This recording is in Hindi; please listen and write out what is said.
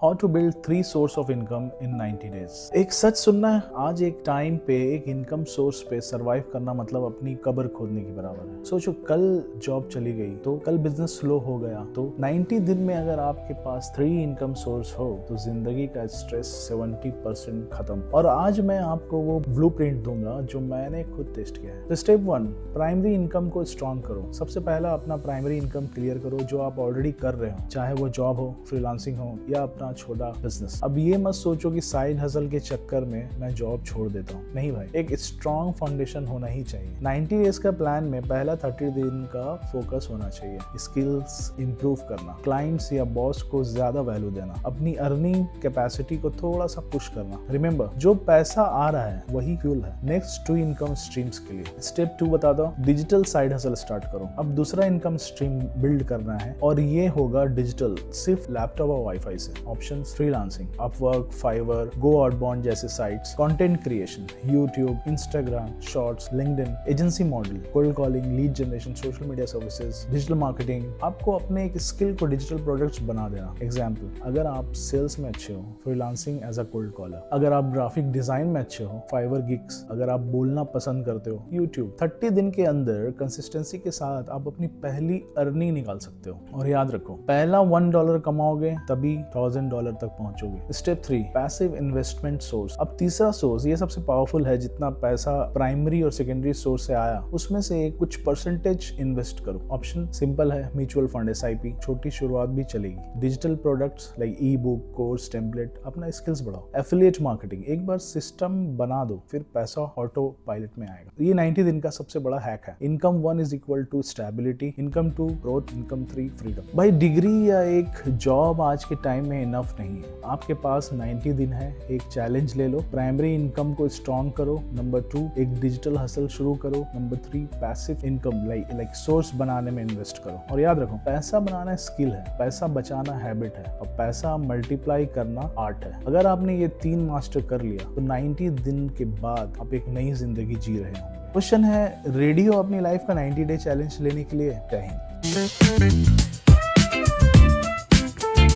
How to build 3 source of income in 90 days. एक सच सुनना है, आज एक टाइम पे एक इनकम सोर्स पे सरवाइव करना मतलब अपनी कब्र खोदने की बराबर है। सोचो कल जॉब चली गई तो कल बिजनेस स्लो हो गया तो 90 दिन में अगर आपके पास 3 इनकम सोर्स हो तो जिंदगी का स्ट्रेस 70% खत्म। और आज मैं आपको वो ब्लूप्रिंट दूंगा जो मैंने खुद टेस्ट किया है। तो स्टेप 1, प्राइमरी इनकम को स्ट्रॉन्ग करो। सबसे पहला अपना प्राइमरी इनकम क्लियर करो जो आप ऑलरेडी कर रहे हो, चाहे वो जॉब हो, फ्रीलांसिंग हो या अपना छोटा बिजनेस। अब ये मत सोचो कि साइड हसल के चक्कर में मैं जॉब छोड़ देता हूँ, नहीं भाई, एक स्ट्रॉन्ग फाउंडेशन होना ही चाहिए। 90 डेज का प्लान में पहला 30 दिन का फोकस होना चाहिए। स्किल्स इंप्रूव करना, क्लाइंट्स या बॉस को ज्यादा वैल्यू देना, अपनी अर्निंग कैपेसिटी को थोड़ा सा पुश करना। रिमेंबर, जो पैसा आ रहा है वही फ्यूल है नेक्स्ट 2 इनकम स्ट्रीम्स के लिए। स्टेप 2 बता दो, डिजिटल साइड हसल स्टार्ट करो। अब दूसरा इनकम स्ट्रीम बिल्ड करना है और ये होगा डिजिटल, सिर्फ लैपटॉप और वाईफाई से। ऑप्शंस फ्रीलांसिंग, अपवर्क, फाइवर, गो आउटबाउंड जैसे sites, content creation, YouTube, Instagram, shorts, LinkedIn, agency model, cold calling, lead generation, social media services, digital marketing. आपको अपने एक स्किल को डिजिटल प्रोडक्ट्स बना देना। एग्जाम्पल, अगर आप सेल्स में अच्छे हो, freelancing as a cold caller. अगर आप ग्राफिक डिजाइन में अच्छे हो, फाइवर गिग्स। अगर आप बोलना पसंद करते हो, यूट्यूब। 30 दिन के अंदर कंसिस्टेंसी के साथ आप अपनी पहली अर्निंग निकाल सकते हो। और याद रखो, पहला $1 कमाओगे तभी $1000 तक पहुंचोगे। Step 3, passive investment source. अब तीसरा सोर्स, ये सबसे पावरफुल है। जितना पैसा प्राइमरी और सेकेंडरी सोर्स से आया उसमें से कुछ परसेंटेज इन्वेस्ट करो। ऑप्शन सिंपल है, म्यूचुअल फंड, SIP। छोटी शुरुआत भी चलेगी। डिजिटल प्रोडक्ट्स लाइक ई बुक, कोर्स, टेम्पलेट। अपना स्किल्स बढ़ाओ। एफिलिएट मार्केटिंग, एक बार सिस्टम बना दो फिर पैसा ऑटो पायलट में आएगा। ये 90 दिन का सबसे बड़ा हैक है। Income 1 is equal to stability, income 2 growth, income 3 freedom. भाई डिग्री या एक जॉब आज के टाइम में इनफ नहीं है। आपके पास 90 दिन है, एक चैलेंज ले लो। प्राइमरी इनकम को स्ट्रॉन्ग करो। नंबर 2, एक डिजिटल हसल शुरू करो। Number 3, passive income like source बनाने में इन्वेस्ट करो। और याद रखो, पैसा बनाना स्किल है, पैसा बचाना हैबिट है और पैसा मल्टीप्लाई करना आर्ट है। अगर आपने ये 3 मास्टर कर लिया तो 90 दिन के बाद आप एक नई जिंदगी जी रहे होंगे। क्वेश्चन है, रेडी हो अपनी लाइफ का 90 डे चैलेंज लेने के लिए? जय हिंद।